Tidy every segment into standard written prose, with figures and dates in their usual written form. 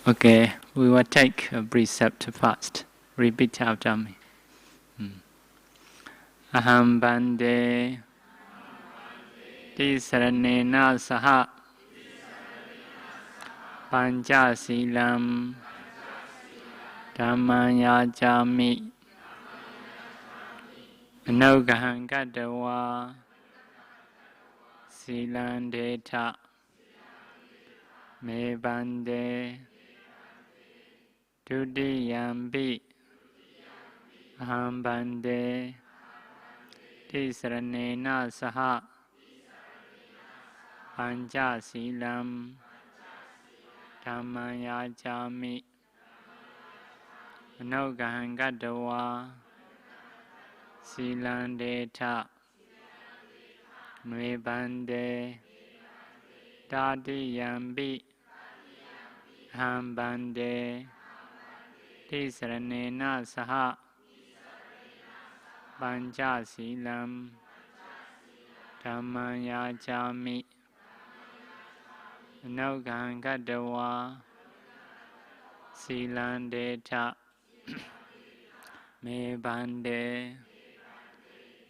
Okay, we will take a precept first. Repeat after me. Aham bande tisaranena saha pancha silam dhammanyajami anugaham gadawa silandeta me bande dudiyambi aham bande tisaranena saha pancha silam dhammanyajami anugaham gadawa silandeta me bande dadiyambi aham bande tisaranena saha pancha silam dhammanyajami anugaham gadawa silandeta me bande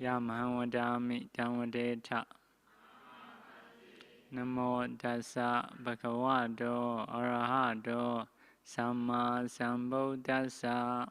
yamaham vadami dhammodeta namo tassa bhagavato arahato samma sambuddhassa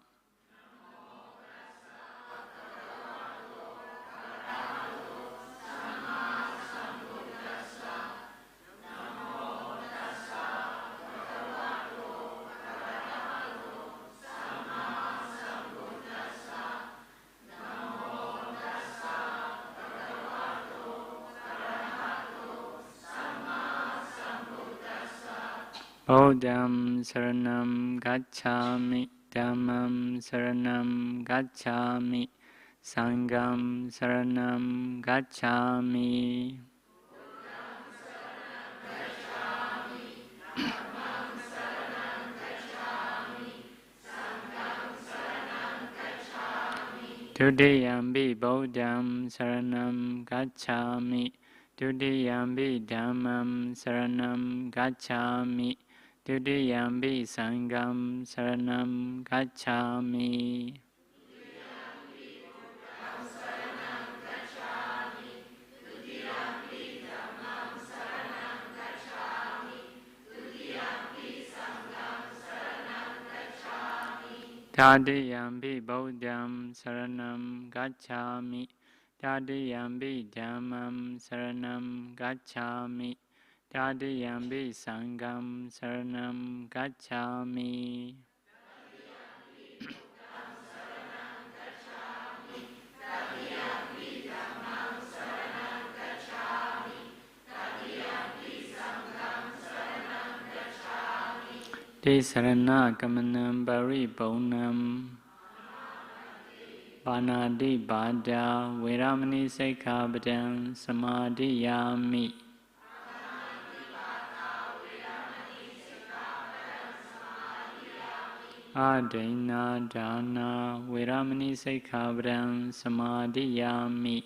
Buddham saranam gacchami, dhammam saranam gacchami, sangham saranam gacchami. Dudiyambi Buddham saranam gacchami, dudiyambi dhammam saranam gacchami, dudiyambi sangham saranam gacchami. Tadiyambi Buddham saranam gacchami, tadiyambi dhammam saranam gacchami, tadiyambi sangham saranam gacchami. Tisarana kamanam paribhunam panadi bhada veramani sikkhapadam samadhiyami. Adena dana veramani sikkhapadam samadhiyami.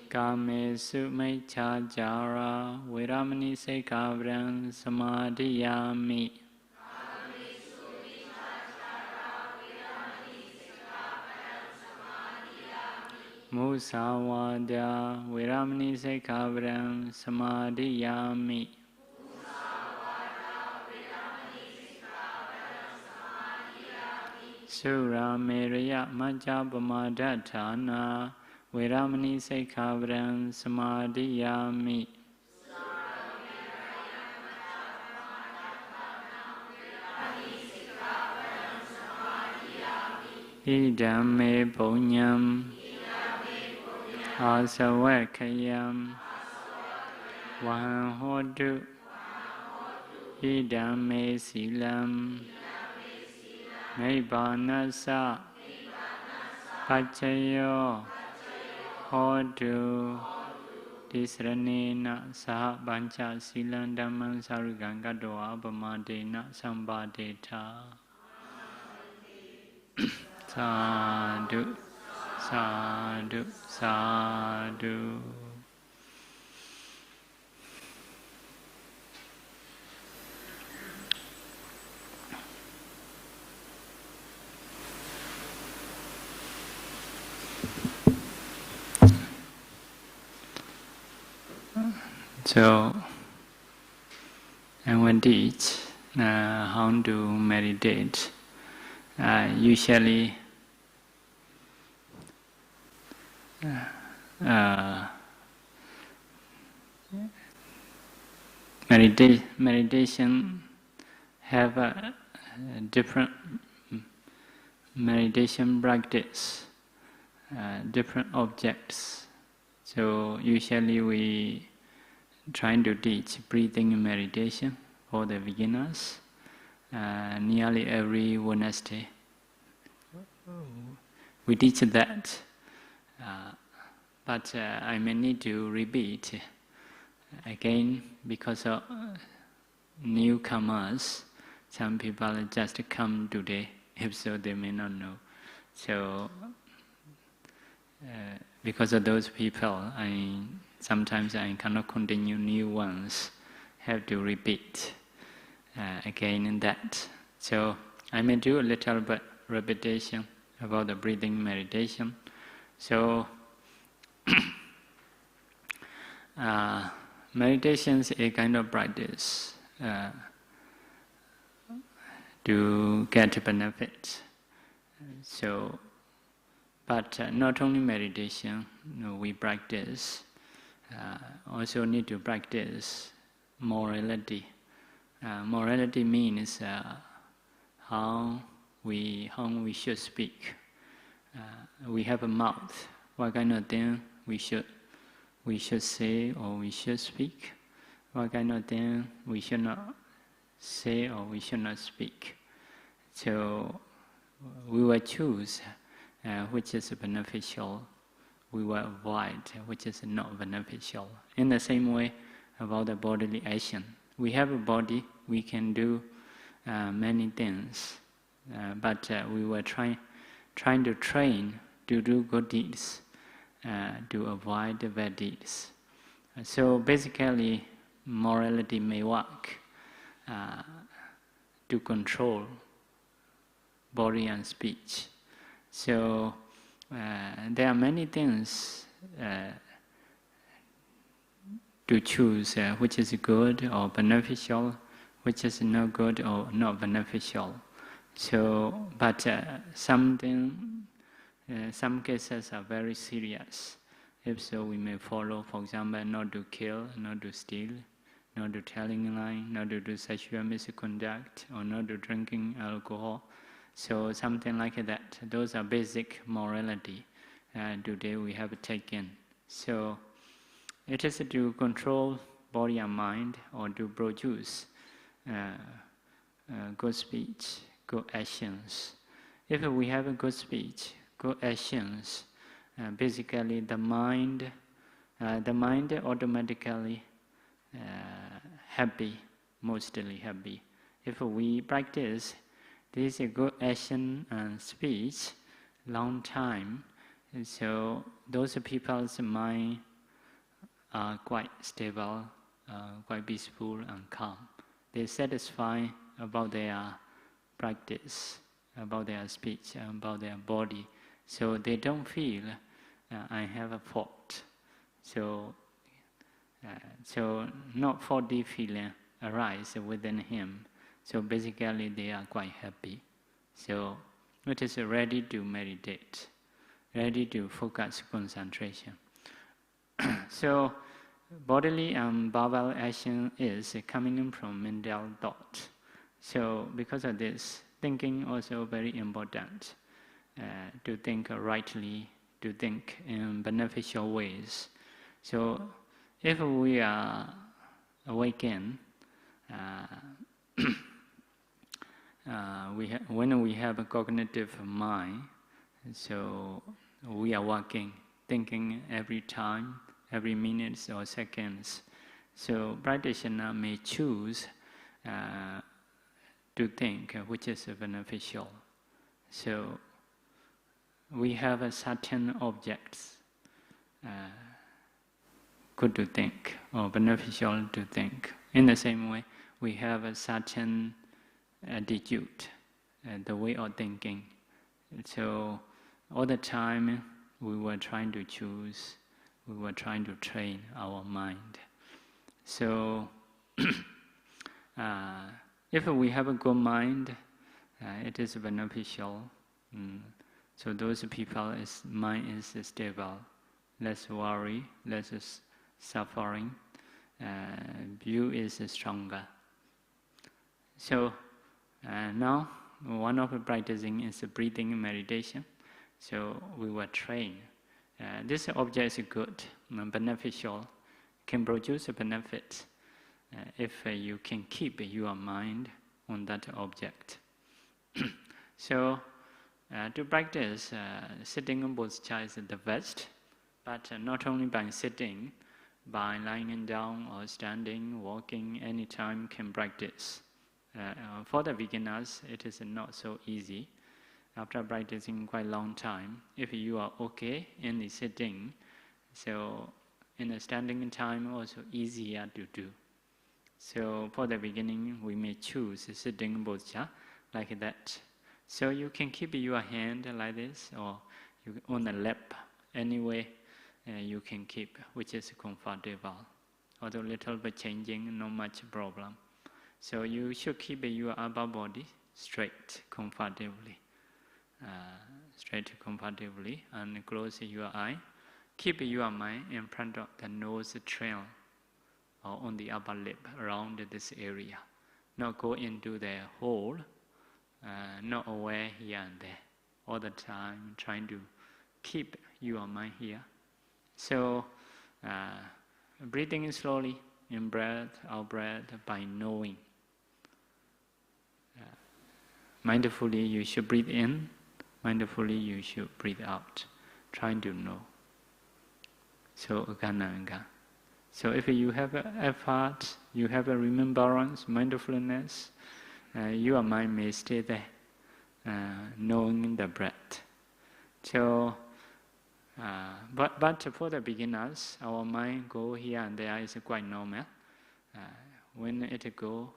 Kamesu maichājara veramani sikkhapadam samadhiyami. Musavada veramani sikkhapadam samadhiyami. Surameraya majjapamadatthana veramani sikkhapadam samadhiyami. Idame punyam asavakayam vaham hotu idame silam nibbanassa paccaya hotu tisranena saha pancha silam dhammam sarugam gatowa pamadena sambadeta. Sadhu, sadhu, sadhu. So I will teach how to meditate. Usually meditation have a different meditation practice, different objects. So usually we trying to teach breathing meditation for the beginners. Nearly every Wednesday we teach that, but I may need to repeat again because of newcomers. Some people just come today, if so they may not know. So because of those people, sometimes I cannot continue new ones, have to repeat again in that. So I may do a little bit repetition about the breathing meditation. So meditation is a kind of practice to get benefit. So, but not only meditation, we practice. Also need to practice morality. Morality means how we should speak. We have a mouth. What kind of thing we should say or we should speak? What kind of thing we should not say or we should not speak? So we will choose which is beneficial. We will avoid which is not beneficial. In the same way about the bodily action. We have a body, we can do many things, but we were trying to train to do good deeds, to avoid the bad deeds. So basically, morality may work to control body and speech. So there are many things to choose which is good or beneficial, which is not good or not beneficial. So, but some cases are very serious. If so, we may follow, for example, not to kill, not to steal, not to telling lie, not to do sexual misconduct, or not to drinking alcohol. So something like that. Those are basic morality. Today we have taken. So it is to control body and mind, or to produce good speech, good actions. If we have a good speech, good actions, basically the mind automatically happy, mostly happy. If we practice this good action and speech long time, so those people's mind are quite stable, quite peaceful and calm. They satisfy about their practice, about their speech, about their body. So they don't feel I have a fault. So not faulty feeling arise within him. So basically they are quite happy. So it is ready to meditate, ready to focus concentration. So bodily and verbal action is coming from mental thought. So because of this, thinking also very important. To think rightly, to think in beneficial ways. So if we are awakened, when we have a cognitive mind, so we are working, thinking every time, every minute or seconds. So practitioner may choose to think which is beneficial. So we have a certain objects good to think or beneficial to think. In the same way, we have a certain attitude, the way of thinking. So all the time we were trying to choose, we were trying to train our mind. So, if we have a good mind, it is beneficial. So those people's mind is stable, less worry, less suffering, view is stronger. So now one of the practicing is breathing meditation. So we were trained. This object is good, beneficial, can produce a benefit if you can keep your mind on that object. So to practice, sitting in posture is the best, but not only by sitting, by lying down or standing, walking, anytime can practice. For the beginners, it is not so easy. After practicing quite a long time, if you are okay in the sitting, so in the standing time also easier to do. So for the beginning, we may choose sitting posture like that. So you can keep your hand like this, or on the lap, anyway you can keep, which is comfortable. Although little bit changing, not much problem. So you should keep your upper body straight, comfortably. And close your eye. Keep your mind in front of the nose trail, or on the upper lip, around this area. Not go into the hole, not away here and there. All the time trying to keep your mind here. So breathing in slowly, in breath, out breath, by knowing. Mindfully you should breathe in, mindfully you should breathe out, trying to know. So Gananga. So if you have an effort, you have a remembrance, mindfulness, your mind may stay there, knowing the breath. So, but for the beginners, our mind go here and there is quite normal. When it go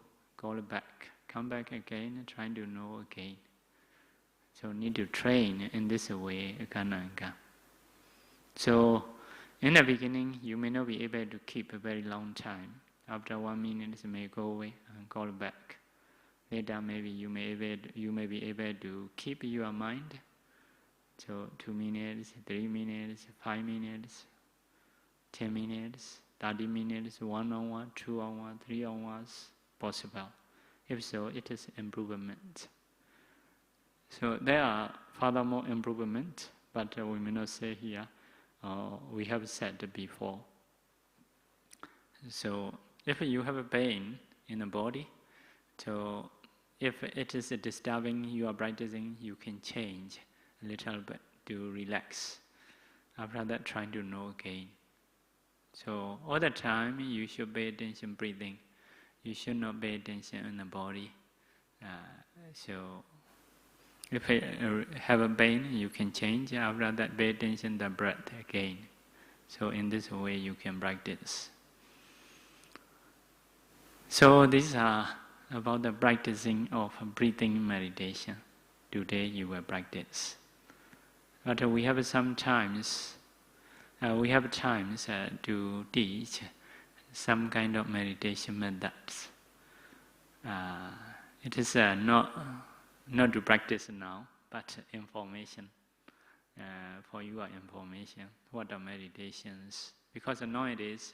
back, come back again, trying to know again. So need to train in this way, Gananga. So in the beginning, you may not be able to keep a very long time. After 1 minute, it may go away and call back. Later, maybe you may be able to keep your mind. So 2 minutes, 3 minutes, 5 minutes, 10 minutes, 30 minutes, 1 hour, 2 hours, 3 hours, possible. If so, it is improvement. So there are furthermore improvement, but we may not say here. We have said before. So if you have a pain in the body, so if it is disturbing you are practicing, you can change a little bit to relax. After that, trying to know again. So all the time you should pay attention breathing. You should not pay attention in the body. So if you have a pain, you can change. After that, pay attention to the breath again. So in this way, you can practice. So these are about the practicing of breathing meditation. Today you will practice. But we have times to teach some kind of meditation methods. It is not to practice now, but information, for your information. What are meditations? Because nowadays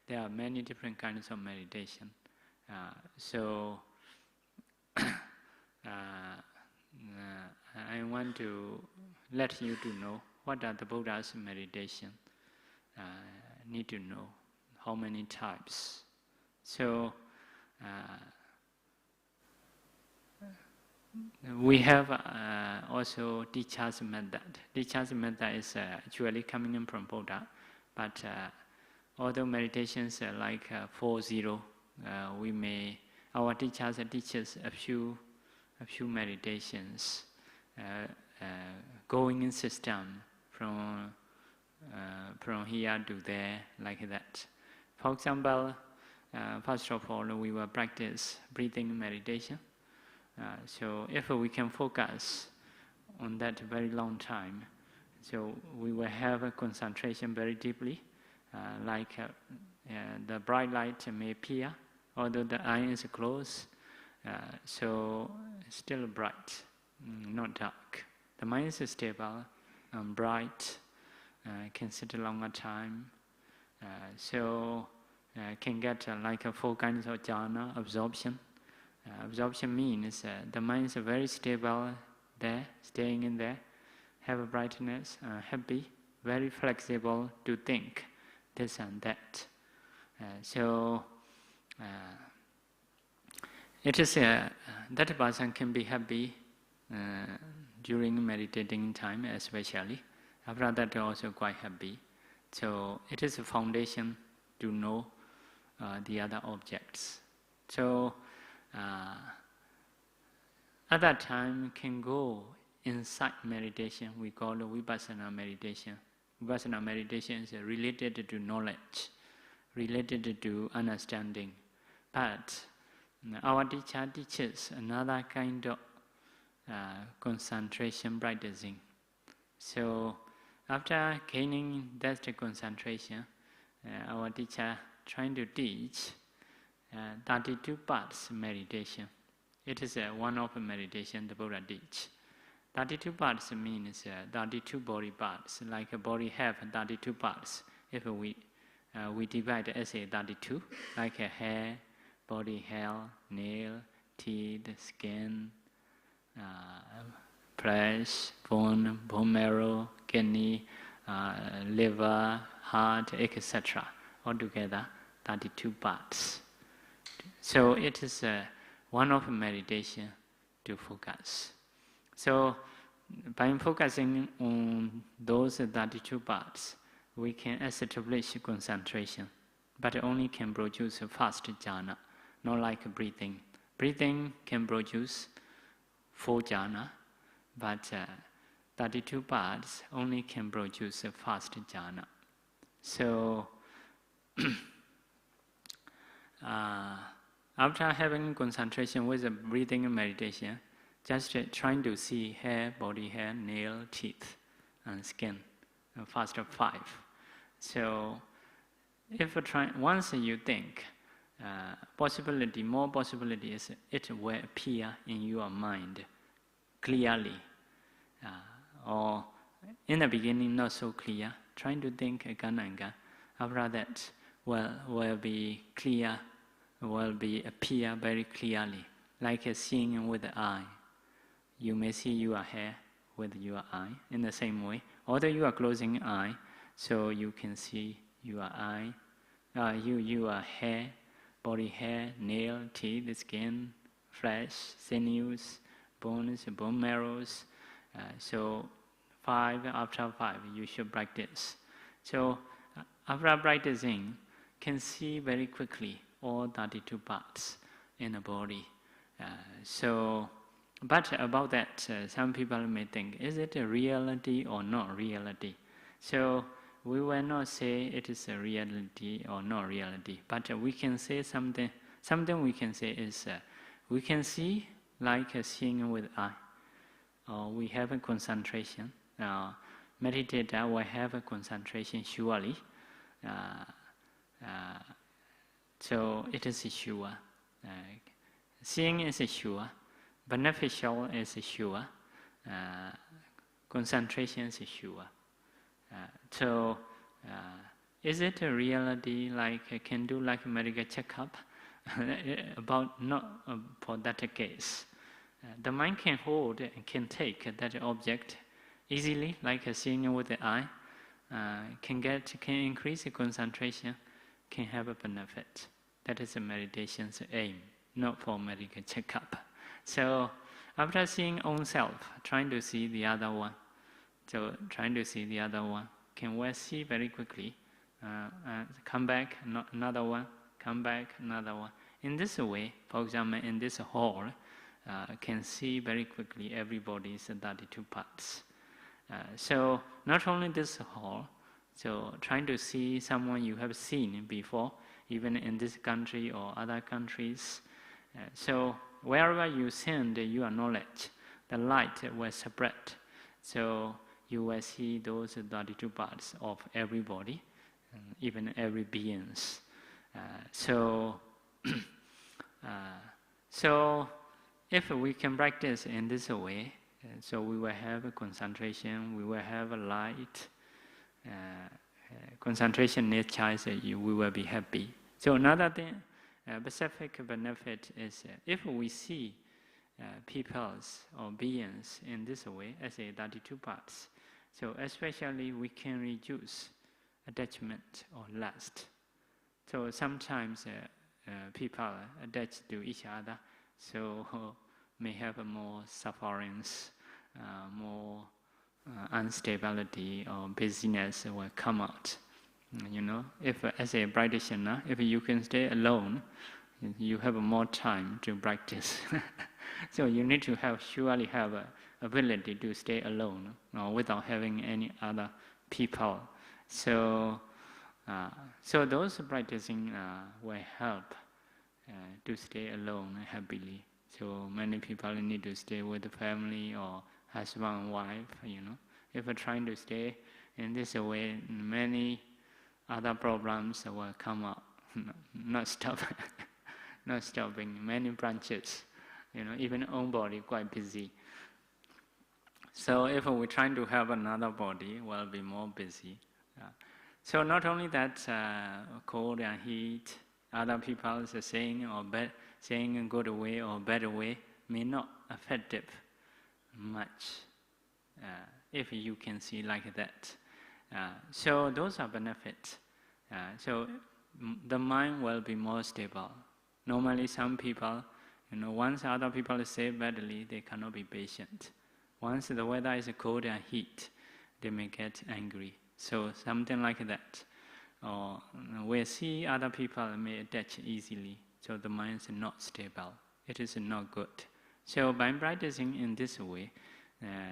there are many different kinds of meditation. So I want to let you to know what are the Buddha's meditation. Need to know how many types. So we have also teacher's method. Teacher's method is actually coming in from Buddha, but although meditations like 4-0, our teachers teaches a few meditations, going in system from here to there, like that. For example, first of all, we will practice breathing meditation. So if we can focus on that very long time, so we will have a concentration very deeply, the bright light may appear, although the eye is closed, so it's still bright, not dark. The mind is stable, bright, can sit a longer time, so can get like 4 kinds of jhana, absorption. Absorption means the mind is very stable there, staying in there, have a brightness, happy, very flexible to think this and that. It is that person can be happy during meditating time especially. After that also quite happy. So it is a foundation to know the other objects. So at that time can go inside meditation. We call it vipassana meditation. Vipassana meditation is related to knowledge, related to understanding. But our teacher teaches another kind of concentration practicing. So after gaining that concentration, our teacher trying to teach 32 parts meditation. It is one of meditation the Buddha teach. 32 parts means 32 body parts. Like a body have 32 parts. If we divide as a 32, like a hair, body hair, nail, teeth, skin, flesh, bone marrow, kidney, liver, heart, etc. Altogether, 32 parts. So it is one of meditation to focus. So by focusing on those 32 parts, we can establish concentration, but only can produce a fast jhana, not like breathing. Breathing can produce 4 jhana, but 32 parts only can produce a fast jhana. So after having concentration with the breathing and meditation, just trying to see hair, body hair, nail, teeth, and skin, first of 5. So if once you think, more possibilities, it will appear in your mind clearly. Or in the beginning not so clear, trying to think again and again. After that will be clear, will appear very clearly, like seeing with the eye. You may see your hair with your eye in the same way. Although you are closing eye, so you can see your eye, your hair, body hair, nail, teeth, skin, flesh, sinews, bones, bone marrows. So 5 after 5 you should practice. So after practicing, can see very quickly all 32 parts in the body. But about that, some people may think, is it a reality or not reality? So we will not say it is a reality or not reality, but we can say something. Something we can say is, we can see like seeing with eye, or we have a concentration. Meditator will have a concentration surely. So it is sure. Seeing is sure. Beneficial is sure. Concentration is sure. So is it a reality like can do like medical checkup? About not for that case. The mind can hold and can take that object easily, like seeing with the eye. Can increase the concentration, can have a benefit. That is a meditation's aim, not for medical checkup. So after seeing own self, trying to see the other one. So trying to see the other one, can we see very quickly? Come back, another one, come back, another one. In this way, for example, in this hall, can see very quickly everybody's 32 parts. So not only this hall, so trying to see someone you have seen before, even in this country or other countries. So wherever you send your knowledge, the light will spread. So you will see those 32 parts of everybody. even every beings. So if we can practice in this way, so we will have a concentration, we will have a light. Concentration nature is we will be happy. So another thing, specific benefit is if we see peoples or beings in this way, as a 32 parts, so especially we can reduce attachment or lust. So sometimes people attached to each other, so may have more sufferings, more instability or busyness will come out. You know, if as a practitioner, if you can stay alone, you have more time to practice. So you need to surely have a ability to stay alone without having any other people. So those practicing will help to stay alone happily. So many people need to stay with the family or husband and wife, you know. If we're trying to stay in this way, many other problems will come up, not stopping, many branches, you know, even own body quite busy. So if we're trying to have another body, we'll be more busy. So not only that, cold and heat, other people are saying saying a good way or better way may not affect it much, if you can see like that. So those are benefits. So the mind will be more stable. Normally some people, you know, once other people say badly, they cannot be patient. Once the weather is cold and heat, they may get angry. So something like that. Or we see other people may attach easily, so the mind is not stable. It is not good. So by practicing in this way,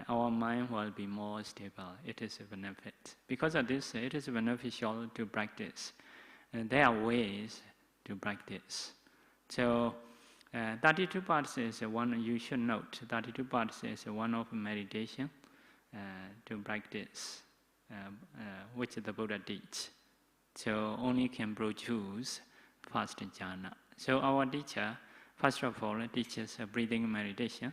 our mind will be more stable. It is a benefit. Because of this, it is beneficial to practice. There are ways to practice. So 32 parts is one, you should note, 32 parts is one of meditation to practice, which the Buddha teach. So only can produce first jhana. So our teacher, first of all, teaches breathing meditation.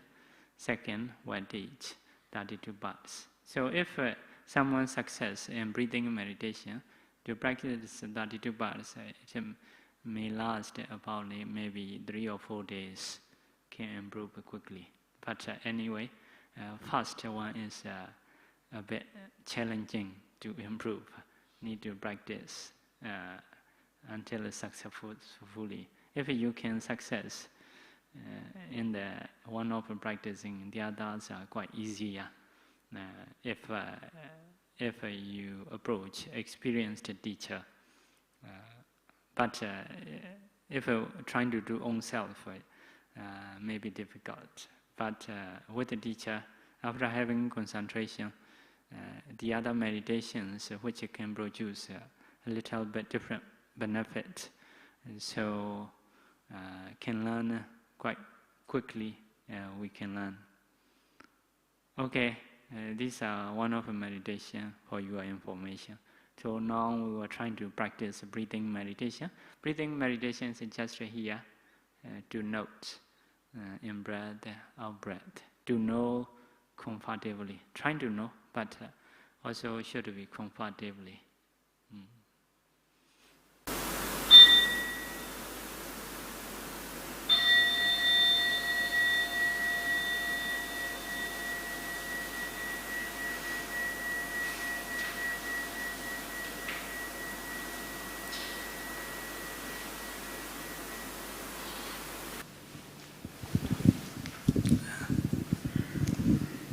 Second, will teach 32 parts. So if someone success in breathing meditation, to practice 32 parts, it may last about maybe 3 or 4 days, can improve quickly. But anyway, first one is a bit challenging to improve. Need to practice until successfully. If you can success in the one of practicing, the others are quite easier. If you approach experienced teacher, but if trying to do own self, may be difficult. But with the teacher, after having concentration, the other meditations which can produce a little bit different benefit, so can learn quite quickly. We can learn. Okay, these are one of the meditation for your information. So now we were trying to practice breathing meditation. Breathing meditation is just here to note in breath, out breath, to know comfortably. Trying to know, but also should be comfortably.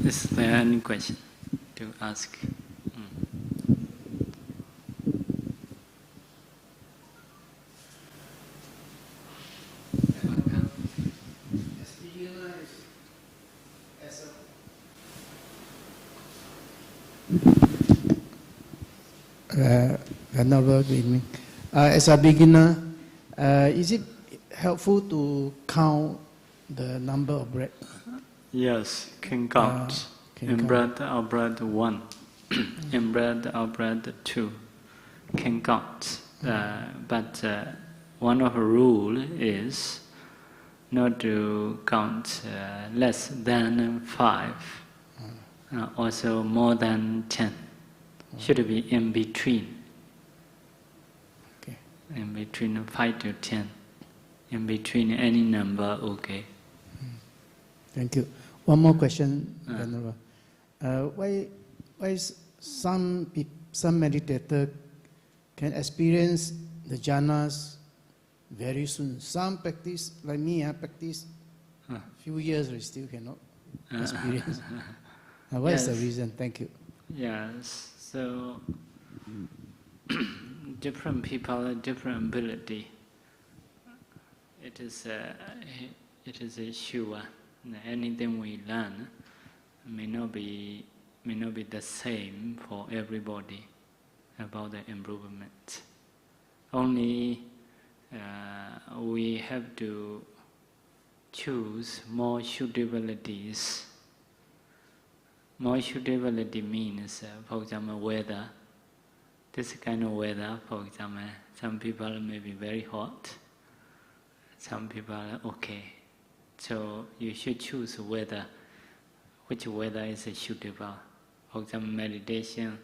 Is there any question to ask? Good evening. As a beginner, is it helpful to count the number of breath? Yes, can count. In breath, out breath 1. In breath, out breath 2. can count. But one of the rule is not to count less than 5, also more than 10. Should be in between. Okay. In between 5 to 10. In between any number, okay. Thank you. One more question, Venerable. Why some meditator can experience the jhanas very soon? Some practice, like me, I practice few years, we still cannot experience. What is the reason? Thank you. Yes, so different people have different ability. It is sure. Anything we learn may not be the same for everybody about the improvement. Only we have to choose more suitabilities. More suitability means, for example, weather. This kind of weather, for example, some people may be very hot, some people are okay. So you should choose weather, which weather is suitable. For example, meditation,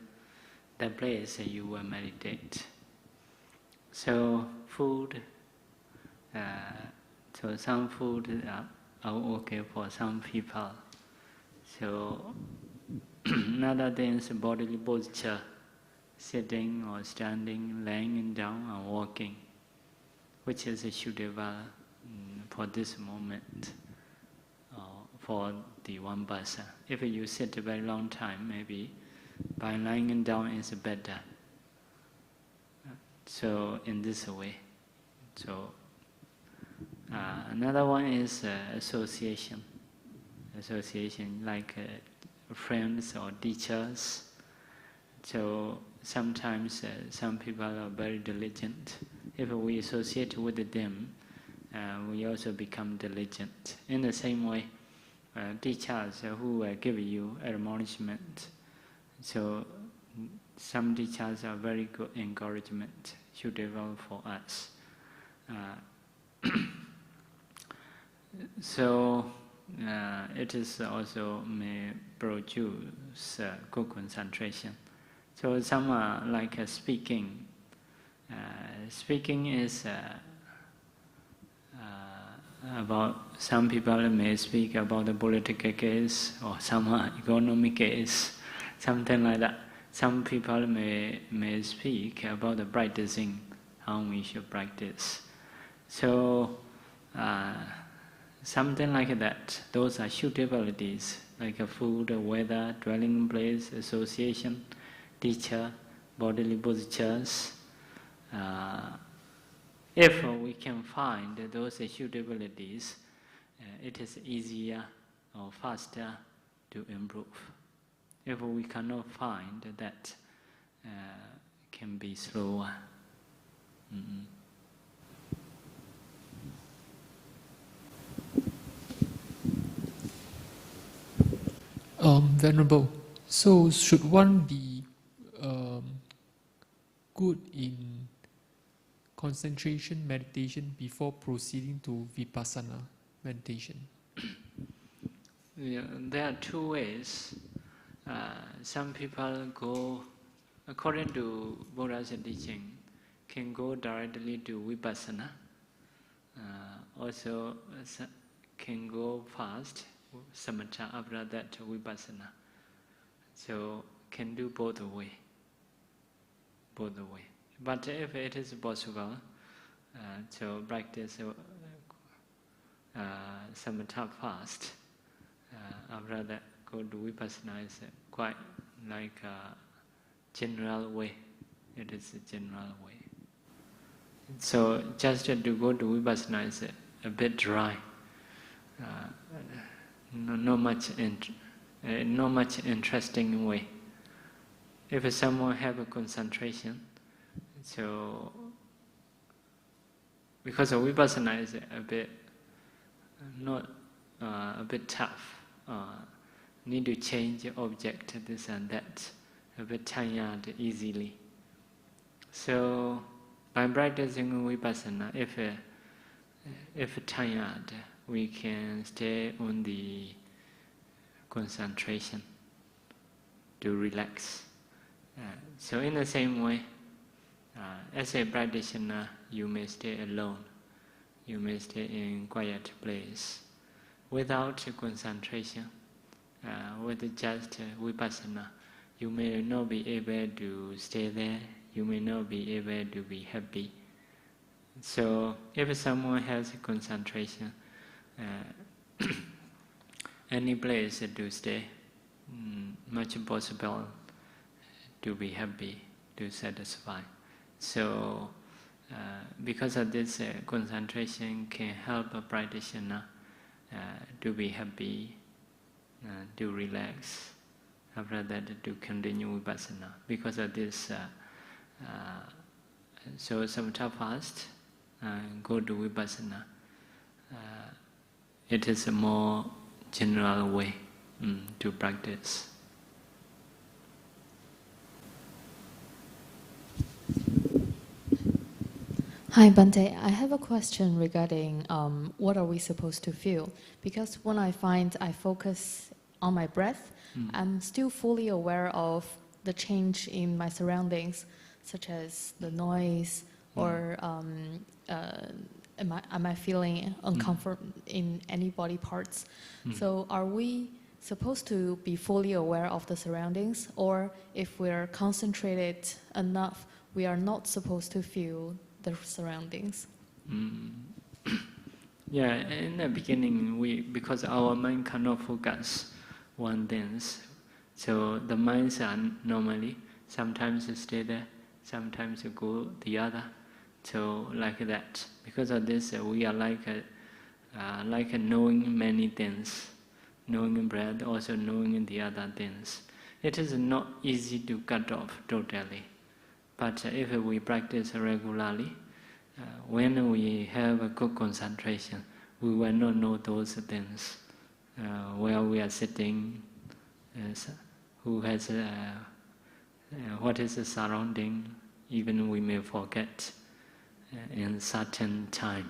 the place you will meditate. So food, so some food are okay for some people. So another thing is bodily posture, sitting or standing, lying down or walking, which is suitable for this moment, for the one person. If you sit a very long time, maybe by lying down is better. So in this way. So another one is association. Association like friends or teachers. So sometimes some people are very diligent. If we associate with them, we also become diligent. In the same way, teachers who will give you admonishment. So some teachers are very good encouragement, suitable for us. So it is also may produce good concentration. So some are like speaking. Speaking is about, some people may speak about the political case or some economic case, something like that. Some people may speak about the practicing, how we should practice. So something like that. Those are suitabilities, like a food, weather, dwelling place, association, teacher, bodily postures. If we can find those suitabilities, it is easier or faster to improve. If we cannot find that, can be slower. Venerable, so should one be good in concentration meditation before proceeding to vipassana meditation? Yeah, there are two ways. Some people go, according to Buddha's teaching, can go directly to vipassana. Also can go fast, samatha, after that vipassana. So can do both the way. Both the way. But if it is possible, to practice samatha fast, after that go to vipassana is quite like a general way. It is a general way. So just to go to vipassana is a bit dry. Not much interesting way. If someone have a concentration, so because of vipassana is a bit a bit tough. Need to change object, this and that, a bit tired easily. So by practicing vipassana, if tired, we can stay on the concentration to relax. So in the same way, as a practitioner, you may stay alone. You may stay in quiet place without concentration. With just vipassana, you may not be able to stay there. You may not be able to be happy. So if someone has concentration, any place to stay, much possible to be happy, to satisfy. So because of this, concentration can help a practitioner to be happy, to relax, after that to continue vipassana. Because of this, so some fast, go to vipassana. It is a more general way to practice. Hi Bante, I have a question regarding what are we supposed to feel? Because when I find I focus on my breath, I'm still fully aware of the change in my surroundings, such as the noise, or am I feeling uncomfort in any body parts? So are we supposed to be fully aware of the surroundings, or if we're concentrated enough, we are not supposed to feel the surroundings? Yeah, in the beginning, because our mind cannot focus one thing, so the minds are normally sometimes stay there, sometimes go the other. So like that. Because of this, we are like knowing many things, knowing breath, also knowing the other things. It is not easy to cut off totally. But if we practice regularly, when we have a good concentration, we will not know those things. Where we are sitting, who has what is the surrounding, even we may forget in certain time.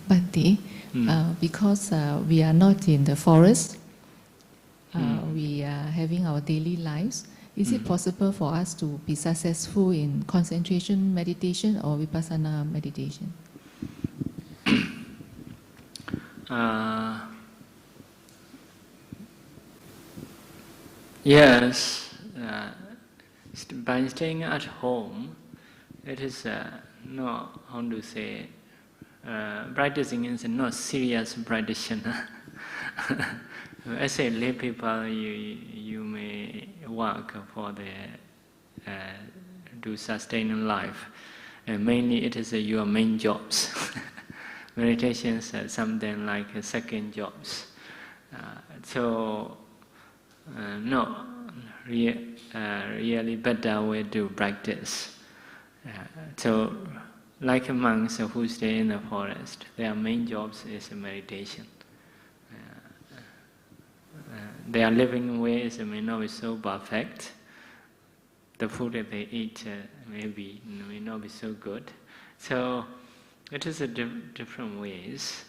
Bhante, because we are not in the forest, we are having our daily lives. Is it possible for us to be successful in concentration meditation or vipassana meditation? Yes, by staying at home, it is not, how to say, practicing is not serious practitioner. As a lay people, you may work for to sustain life. Mainly it is your main jobs. Meditations are something like second jobs. So, no, really better way to practice. So, like monks who stay in the forest, their main jobs is meditation. Their living ways may not be so perfect. The food that they eat may not be so good. So it is different ways.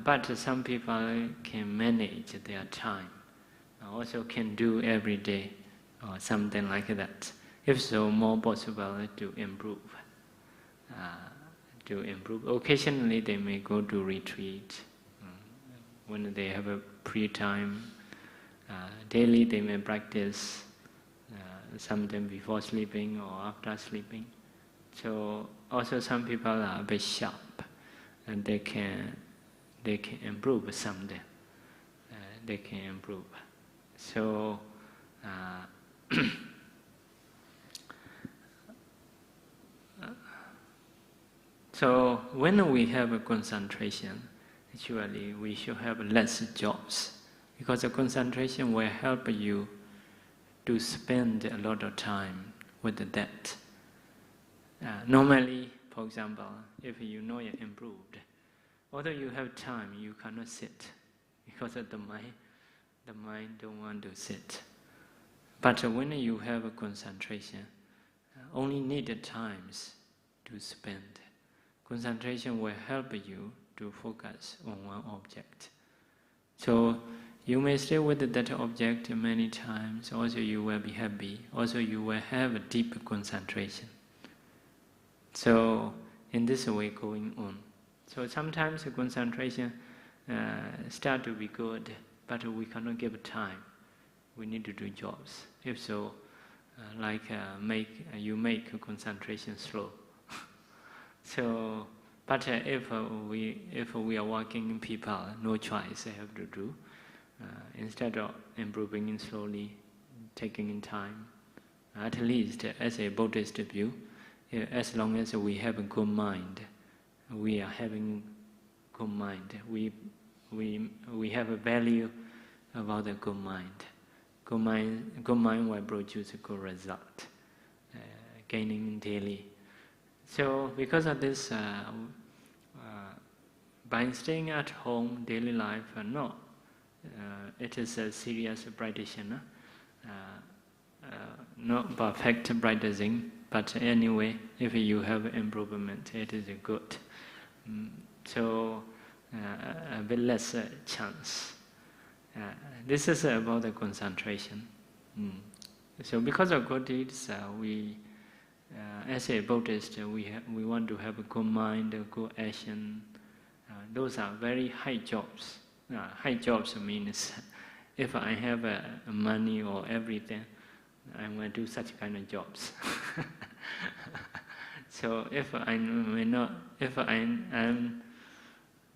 But some people can manage their time. Also can do every day or something like that. If so, more possible to improve. Occasionally they may go to retreat when they have a free time. Daily they may practice sometime before sleeping or after sleeping. So also some people are a bit sharp and they can improve someday. They can improve. So so when we have a concentration, actually we should have less jobs because the concentration will help you to spend a lot of time with that. Normally, for example, if you know you're improved, although you have time, you cannot sit because of the mind don't want to sit. But when you have a concentration, only needed times to spend. Concentration will help you to focus on one object. So you may stay with that object many times, also you will be happy, also you will have a deep concentration. So in this way going on. So sometimes the concentration start to be good, but we cannot give time. We need to do jobs. If so, you make concentration slow. So, but if we are working people, no choice they have to do. Instead of improving slowly, taking in time, at least as a Buddhist view, as long as we have a good mind, we are having good mind. We have a value about the good mind. Good mind will produce a good result, gaining daily. So because of this, by staying at home, daily life, it is a serious practitioner, not perfect practicing, but anyway, if you have improvement, it is good. So a bit less chance. This is about the concentration. So because of good deeds, we, as a Buddhist, we want to have a good mind, a good action. Those are very high jobs. High jobs means if I have money or everything, I will do such kind of jobs. So if I'm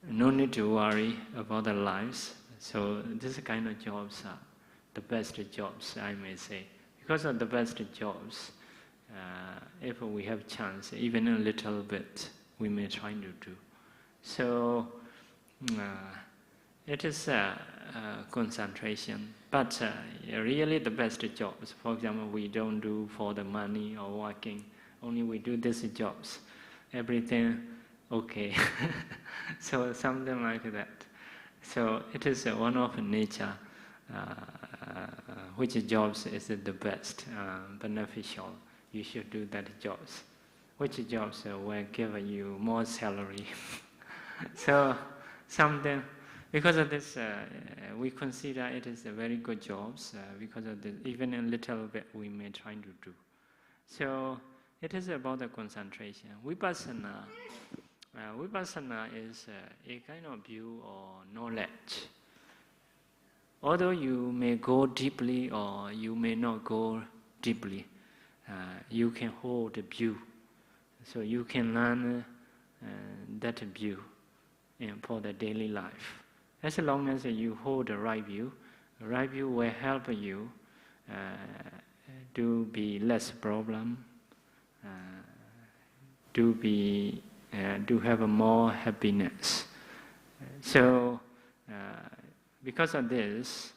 no need to worry about the lives. So this kind of jobs are the best jobs, I may say. Because of the best jobs, if we have chance, even a little bit, we may try to do. So it is concentration, but really the best jobs. For example, we don't do for the money or working, only we do these jobs. Everything okay. So something like that. So it is one of nature, which jobs is the best, beneficial. You should do that jobs. Which jobs will give you more salary. So something, because of this, we consider it is a very good jobs, because of this, even a little bit we may try to do. So it is about the concentration. Vipassana is a kind of view or knowledge. Although you may go deeply or you may not go deeply, you can hold a view. So you can learn that view for the daily life. As long as you hold the right view will help you to be less problem, to have more happiness. So because of this,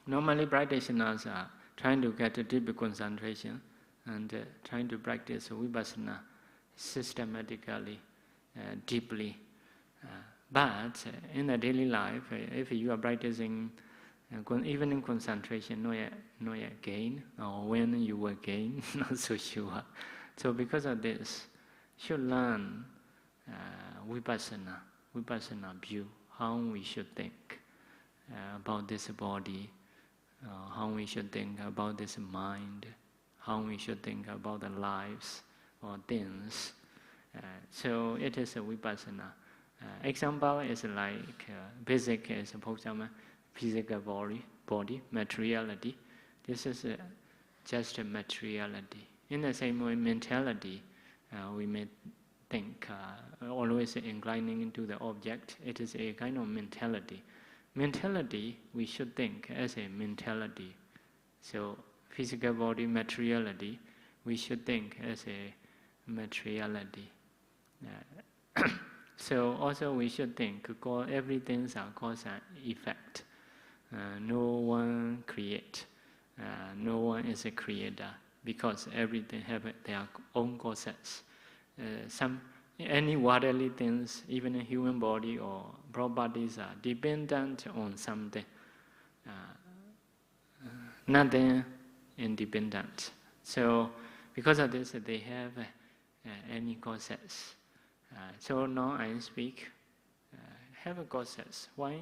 normally practitioners are trying to get a deep concentration and trying to practice vipassana systematically, deeply. But in the daily life, if you are practicing, even in concentration, not yet gain, or when you will gain, not so sure. So because of this, should learn vipassana view, how we should think about this body, how we should think about this mind, how we should think about the lives or things. So it is a vipassana. Example is like basic is for example physical body, materiality. This is just a materiality. In the same way, mentality, we may think always inclining into the object. It is a kind of mentality. Mentality, we should think as a mentality. So physical body, materiality, we should think as a materiality. So also we should think everything are cause and effect. no one create, no one is a creator, because everything have their own causes. Any worldly things, even a human body or properties, are dependent on something. Nothing independent. So, because of this, they have any causes. So now I speak, have a causes. Why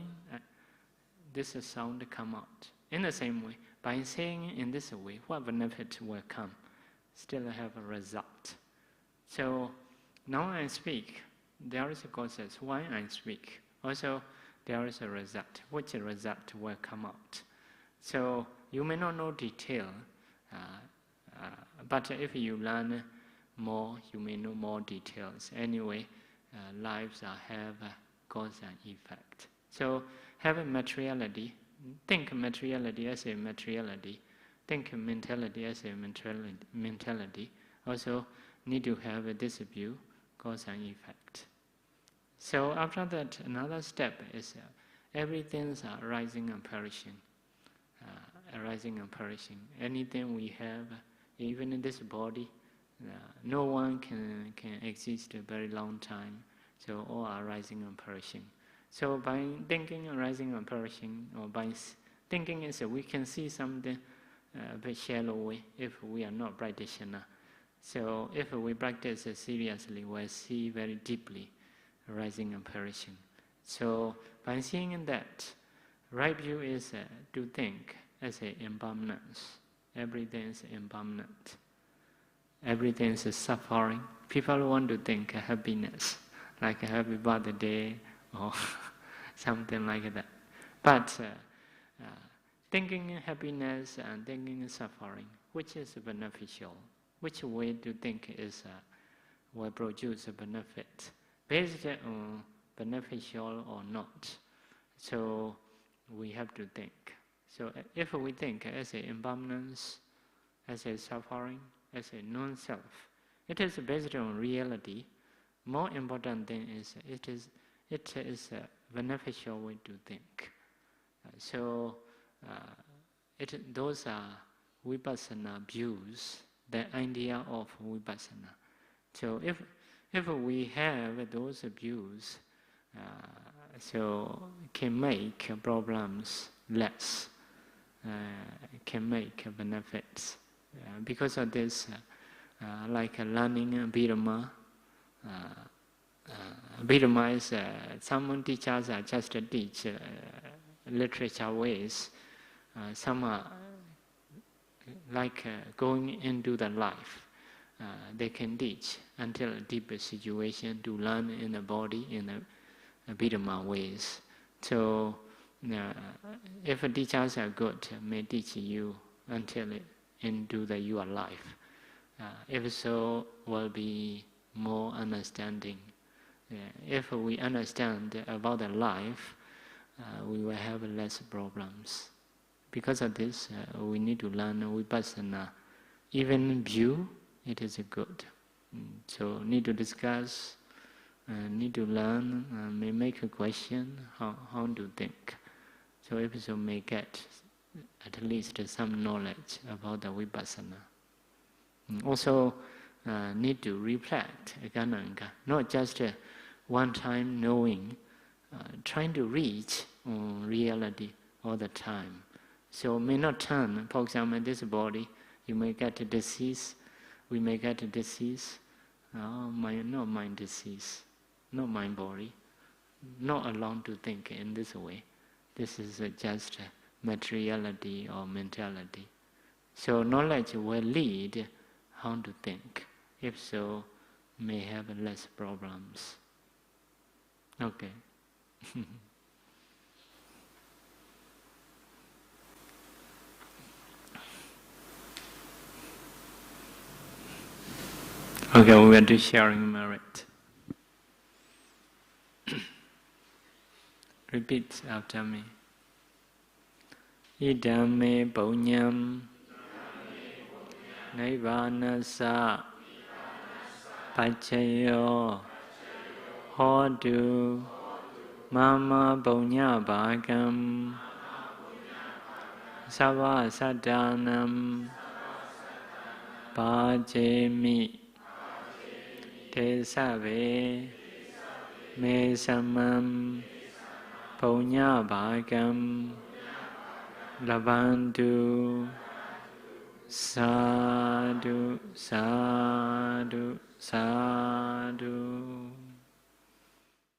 this sound come out? In the same way, by saying in this way, what benefit will come? Still have a result. So now I speak, there is a causes. Why I speak? Also, there is a result. Which result will come out? So you may not know detail, but if you learn more, you may know more details. Anyway, lives have a cause and effect. So have a materiality. Think materiality as a materiality. Think mentality as a mentality. Also need to have this view, cause and effect. So after that, another step is everything's arising and perishing. Arising and perishing. Anything we have, even in this body, no one can exist a very long time. So all are arising and perishing. So by thinking arising and perishing, or by thinking is we can see something a bit shallow way if we are not practitioner. So if we practice seriously, we'll see very deeply arising and perishing. So by seeing that, right view is to think as an impermanence. Everything is impermanent. Everything is suffering. People want to think happiness, like a happy birthday or something like that. But thinking happiness and thinking suffering, which is beneficial? Which way to think is will produce a benefit, based on beneficial or not? So we have to think. So if we think as an impermanence, as a suffering, as a non-self, it is based on reality. More important thing is it is a beneficial way to think. Those are vipassana views, the idea of vipassana. So if we have those views, so can make problems less, can make benefits. Because of this, like learning Abhidhamma, Abhidhamma is some teachers are just teach literature ways. Some are like going into the life. They can teach until a deeper situation to learn in the body in a Abhidhamma ways. So if teachers are good, may teach you until into your life. If so, will be more understanding. If we understand about the life, we will have less problems. Because of this, we need to learn vipassana. Even view, it is good. So need to discuss, need to learn, may make a question how to think. So if so, may get at least some knowledge about the vipassana. Also need to reflect again, not just one time knowing, trying to reach reality all the time. So may not turn, for example, this body, you may get a disease, we may get a disease, not my disease, not my body, not alone to think in this way. This is just materiality or mentality. So knowledge will lead how to think. If so, may have less problems. Okay. Okay, we are to sharing merit. Repeat after me. Idam me punyam naivanasa pachayo hodu mama punya bhagam Sava Sadanam Pajemi Tesave Me Samam Punya Bhagam Lavantu Sadhu Sadhu Sadhu